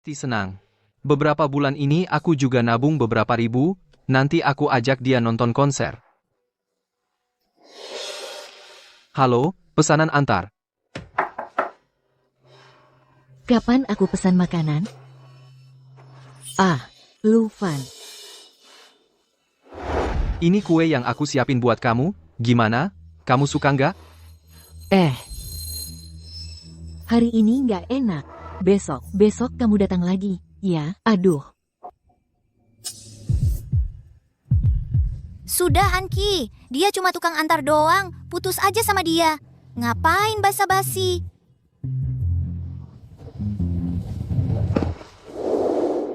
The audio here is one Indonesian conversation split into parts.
pasti senang. Beberapa bulan ini aku juga nabung beberapa ribu, nanti aku ajak dia nonton konser. Halo, pesanan antar. Kapan aku pesan makanan? Ah, Lufan. Ini kue yang aku siapin buat kamu, gimana? Kamu suka nggak? Hari ini nggak enak. Besok kamu datang lagi, ya? Aduh. Sudah, Anki. Dia cuma tukang antar doang. Putus aja sama dia. Ngapain basa-basi?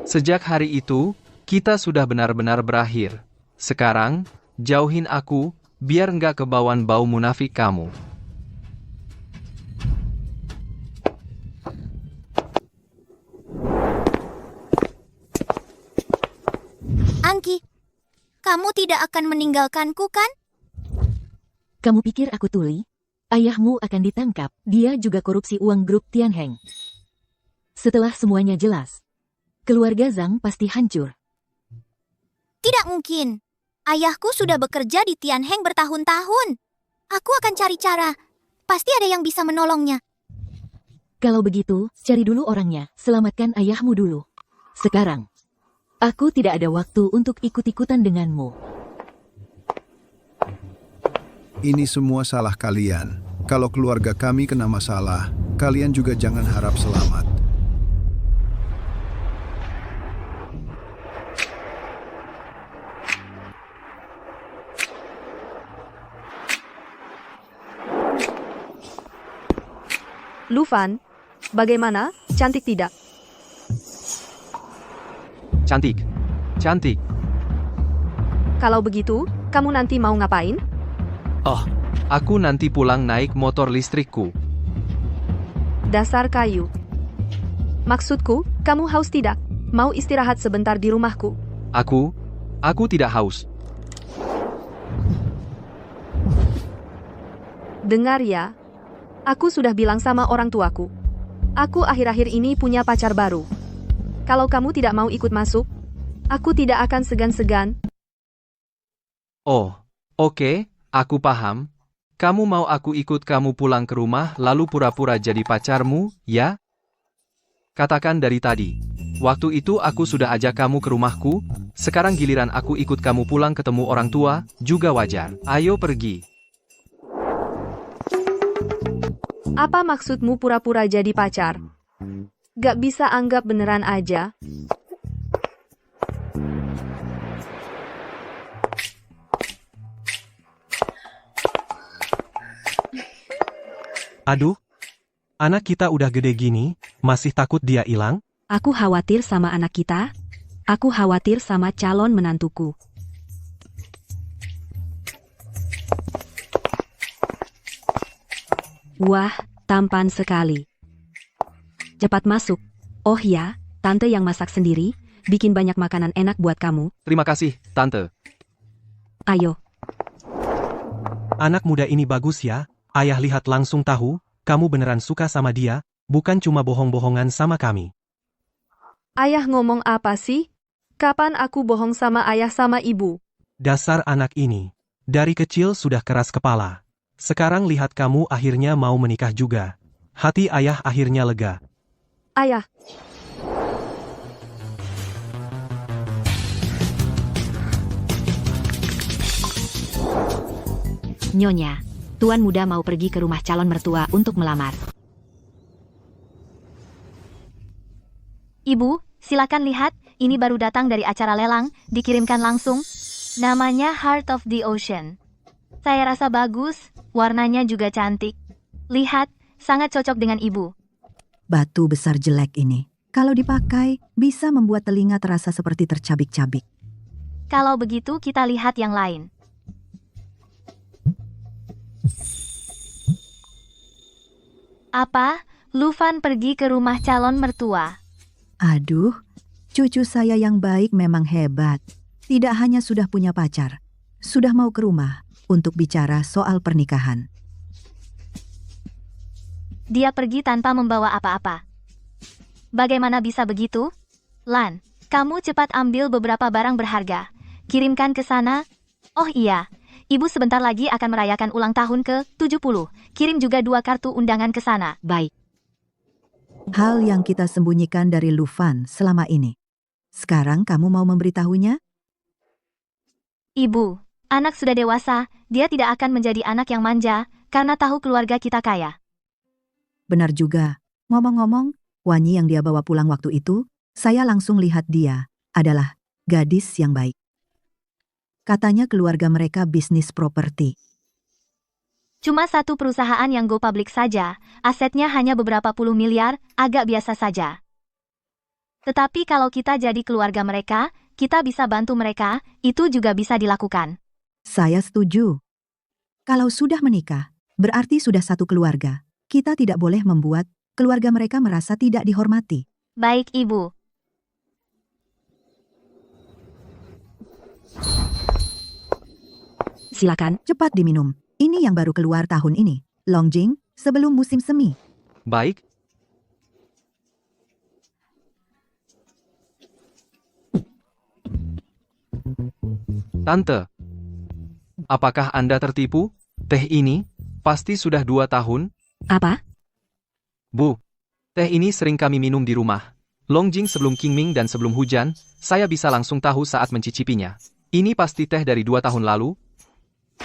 Sejak hari itu, kita sudah benar-benar berakhir. Sekarang, jauhin aku, biar nggak kebawaan bau munafik kamu. Anki, kamu tidak akan meninggalkanku kan? Kamu pikir aku tuli? Ayahmu akan ditangkap. Dia juga korupsi uang grup Tianheng. Setelah semuanya jelas, keluarga Zhang pasti hancur. Tidak mungkin. Ayahku sudah bekerja di Tianheng bertahun-tahun. Aku akan cari cara. Pasti ada yang bisa menolongnya. Kalau begitu, cari dulu orangnya. Selamatkan ayahmu dulu. Sekarang, aku tidak ada waktu untuk ikut-ikutan denganmu. Ini semua salah kalian. Kalau keluarga kami kena masalah, kalian juga jangan harap selamat. Lufan, bagaimana? Cantik tidak? Cantik. Cantik. Kalau begitu, kamu nanti mau ngapain? Oh, aku nanti pulang naik motor listrikku. Dasar kayu. Maksudku, kamu haus tidak? Mau istirahat sebentar di rumahku? Aku tidak haus. Dengar ya. Aku sudah bilang sama orang tuaku. Aku akhir-akhir ini punya pacar baru. Kalau kamu tidak mau ikut masuk, aku tidak akan segan-segan. Oh, oke, aku paham. Kamu mau aku ikut kamu pulang ke rumah lalu pura-pura jadi pacarmu, ya? Katakan dari tadi. Waktu itu aku sudah ajak kamu ke rumahku, sekarang giliran aku ikut kamu pulang ketemu orang tua, juga wajar. Ayo pergi. Apa maksudmu pura-pura jadi pacar? Gak bisa anggap beneran aja. Aduh, anak kita udah gede gini, masih takut dia hilang? Aku khawatir sama anak kita. Aku khawatir sama calon menantuku. Wah, tampan sekali. Cepat masuk. Oh ya, tante yang masak sendiri, bikin banyak makanan enak buat kamu. Terima kasih, Tante. Ayo. Anak muda ini bagus ya, ayah lihat langsung tahu, kamu beneran suka sama dia, bukan cuma bohong-bohongan sama kami. Ayah ngomong apa sih? Kapan aku bohong sama ayah sama ibu? Dasar anak ini, dari kecil sudah keras kepala. Sekarang lihat kamu akhirnya mau menikah juga. Hati ayah akhirnya lega. Ayah. Nyonya, tuan muda mau pergi ke rumah calon mertua untuk melamar. Ibu, silakan lihat. Ini baru datang dari acara lelang, dikirimkan langsung. Namanya Heart of the Ocean. Saya rasa bagus, warnanya juga cantik. Lihat, sangat cocok dengan ibu. Batu besar jelek ini, kalau dipakai, bisa membuat telinga terasa seperti tercabik-cabik. Kalau begitu kita lihat yang lain. Apa? Lufan pergi ke rumah calon mertua. Aduh, cucu saya yang baik memang hebat. Tidak hanya sudah punya pacar, sudah mau ke rumah untuk bicara soal pernikahan. Dia pergi tanpa membawa apa-apa. Bagaimana bisa begitu? Lan, kamu cepat ambil beberapa barang berharga. Kirimkan ke sana. Oh iya, ibu sebentar lagi akan merayakan ulang tahun ke-70. Kirim juga 2 kartu undangan ke sana. Baik. Hal yang kita sembunyikan dari Lufan selama ini. Sekarang kamu mau memberitahunya? Ibu, anak sudah dewasa, dia tidak akan menjadi anak yang manja, karena tahu keluarga kita kaya. Benar juga. Ngomong-ngomong, Wanyi yang dia bawa pulang waktu itu, saya langsung lihat dia adalah gadis yang baik. Katanya keluarga mereka bisnis properti. Cuma satu perusahaan yang go public saja, asetnya hanya beberapa puluh miliar, agak biasa saja. Tetapi kalau kita jadi keluarga mereka, kita bisa bantu mereka, itu juga bisa dilakukan. Saya setuju. Kalau sudah menikah, berarti sudah satu keluarga. Kita tidak boleh membuat keluarga mereka merasa tidak dihormati. Baik, Ibu. Silakan. Cepat diminum. Ini yang baru keluar tahun ini. Longjing, sebelum musim semi. Baik. Tante, apakah Anda tertipu? Teh ini pasti sudah 2 tahun. Apa? Bu, teh ini sering kami minum di rumah. Longjing sebelum Qingming dan sebelum hujan, saya bisa langsung tahu saat mencicipinya. Ini pasti teh dari 2 tahun lalu.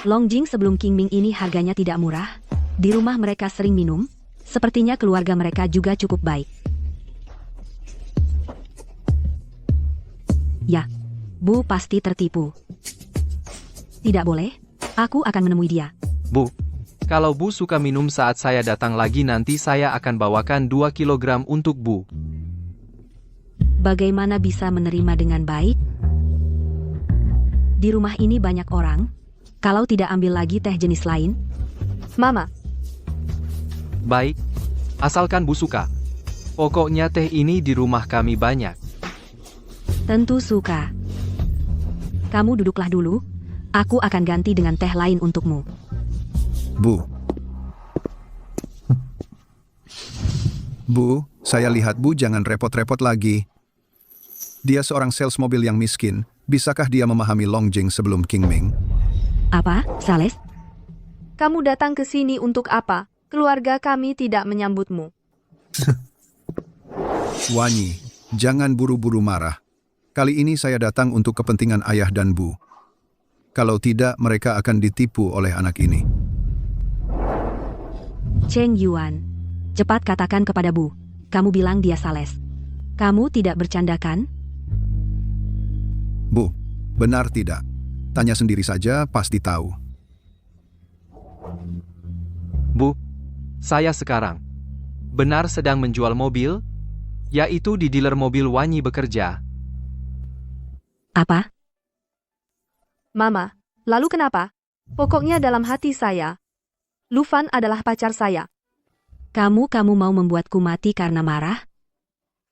Longjing sebelum Qingming ini harganya tidak murah. Di rumah mereka sering minum. Sepertinya keluarga mereka juga cukup baik. Ya, Bu pasti tertipu. Tidak boleh. Aku akan menemui dia. Bu, kalau Bu suka minum saat saya datang lagi nanti saya akan bawakan 2 kilogram untuk Bu. Bagaimana bisa menerima dengan baik? Di rumah ini banyak orang. Kalau tidak ambil lagi teh jenis lain? Mama, Baik, asalkan Bu suka. Pokoknya teh ini di rumah kami banyak. Tentu suka. Kamu duduklah dulu. Aku akan ganti dengan teh lain untukmu. Bu. Bu, saya lihat Bu jangan repot-repot lagi. Dia seorang sales mobil yang miskin. Bisakah dia memahami Longjing sebelum Qingming? Apa, Sales? kamu datang ke sini untuk apa? Keluarga kami tidak menyambutmu. Wanyi, jangan buru-buru marah. Kali ini saya datang untuk kepentingan ayah dan Bu. Kalau tidak, mereka akan ditipu oleh anak ini. Cheng Yuan, cepat katakan kepada Bu. Kamu bilang dia Sales. Kamu tidak bercanda kan? Bu, benar tidak? Tanya sendiri saja, pasti tahu. Bu, saya sekarang benar sedang menjual mobil, yaitu di dealer mobil Wanyi bekerja. Apa? Mama, lalu kenapa? Pokoknya dalam hati saya, Lufan adalah pacar saya. Kamu mau membuatku mati karena marah?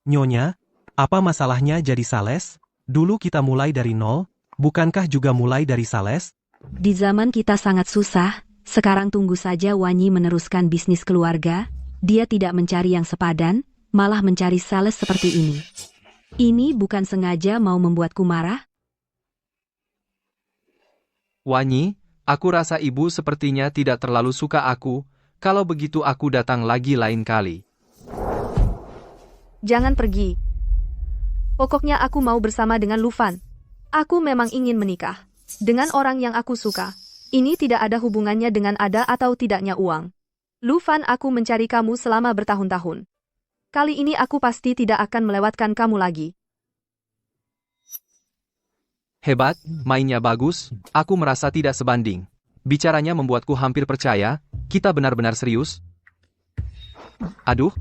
Nyonya, apa masalahnya jadi Sales? Dulu kita mulai dari nol, bukankah juga mulai dari Sales? Di zaman kita sangat susah, sekarang tunggu saja Wanyi meneruskan bisnis keluarga. Dia tidak mencari yang sepadan, malah mencari Sales seperti ini. Ini bukan sengaja mau membuatku marah? Wanyi, aku rasa ibu sepertinya tidak terlalu suka aku, kalau begitu aku datang lagi lain kali. Jangan pergi. Pokoknya aku mau bersama dengan Lufan. Aku memang ingin menikah dengan orang yang aku suka. Ini tidak ada hubungannya dengan ada atau tidaknya uang. Lufan, aku mencari kamu selama bertahun-tahun. Kali ini aku pasti tidak akan melewatkan kamu lagi. Hebat, mainnya bagus, aku merasa tidak sebanding. Bicaranya membuatku hampir percaya, kita benar-benar serius. Aduh.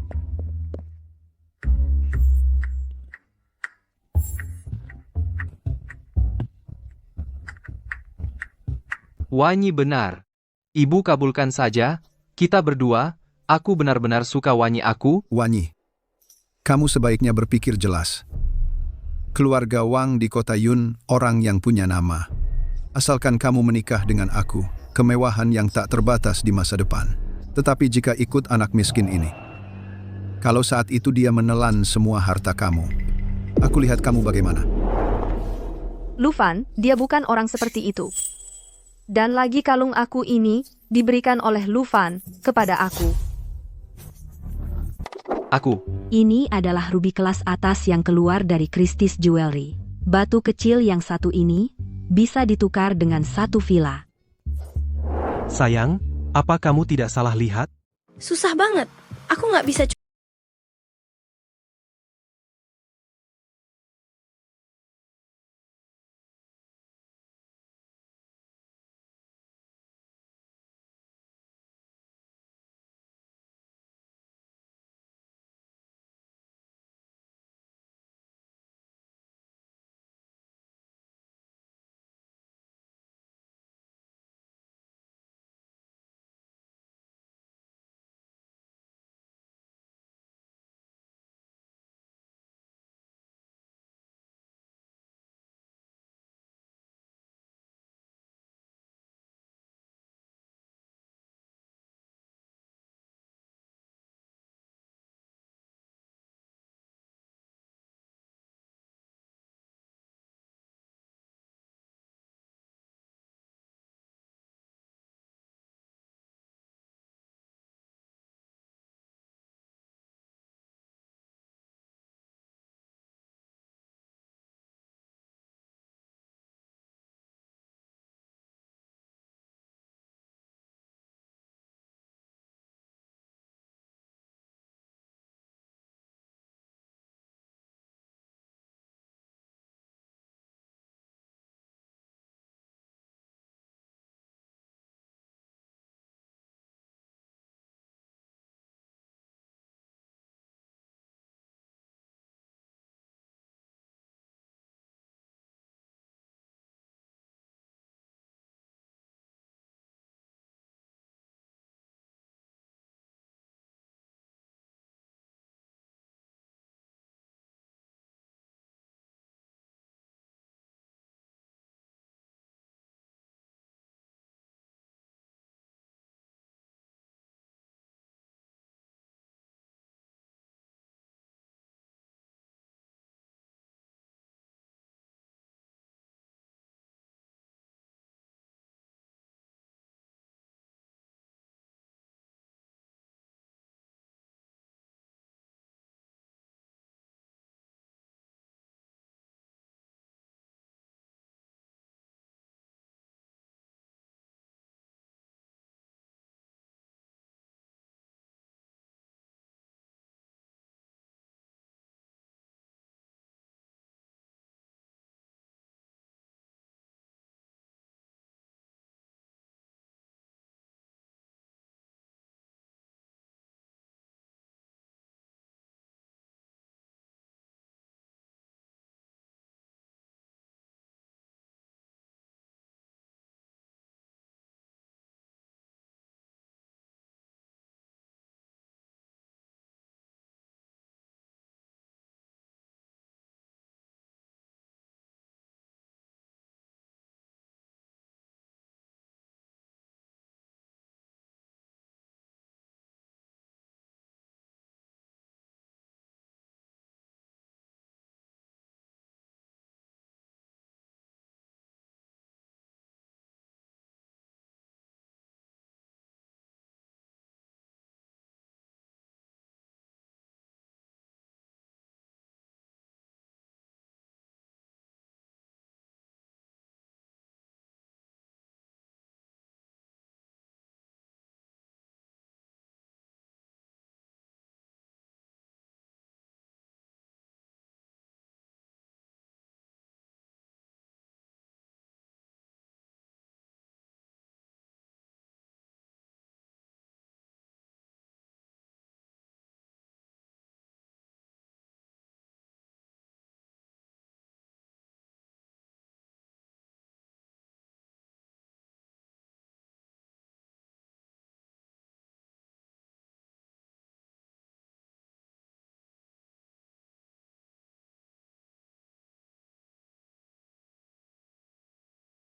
Wanyi benar. Ibu kabulkan saja, kita berdua, aku benar-benar suka Wanyi aku. Wanyi, kamu sebaiknya berpikir jelas. Keluarga Wang di kota Yun, orang yang punya nama. Asalkan kamu menikah dengan aku, kemewahan yang tak terbatas di masa depan. Tetapi jika ikut anak miskin ini, Kalau saat itu dia menelan semua harta kamu, aku lihat kamu bagaimana. Lufan, dia bukan orang seperti itu. Dan lagi kalung aku ini diberikan oleh Lufan kepada aku. Aku. Ini adalah ruby kelas atas yang keluar dari Christie's Jewelry. Batu kecil yang satu ini bisa ditukar dengan satu villa. Sayang, apa kamu tidak salah lihat? Susah banget. Aku nggak bisa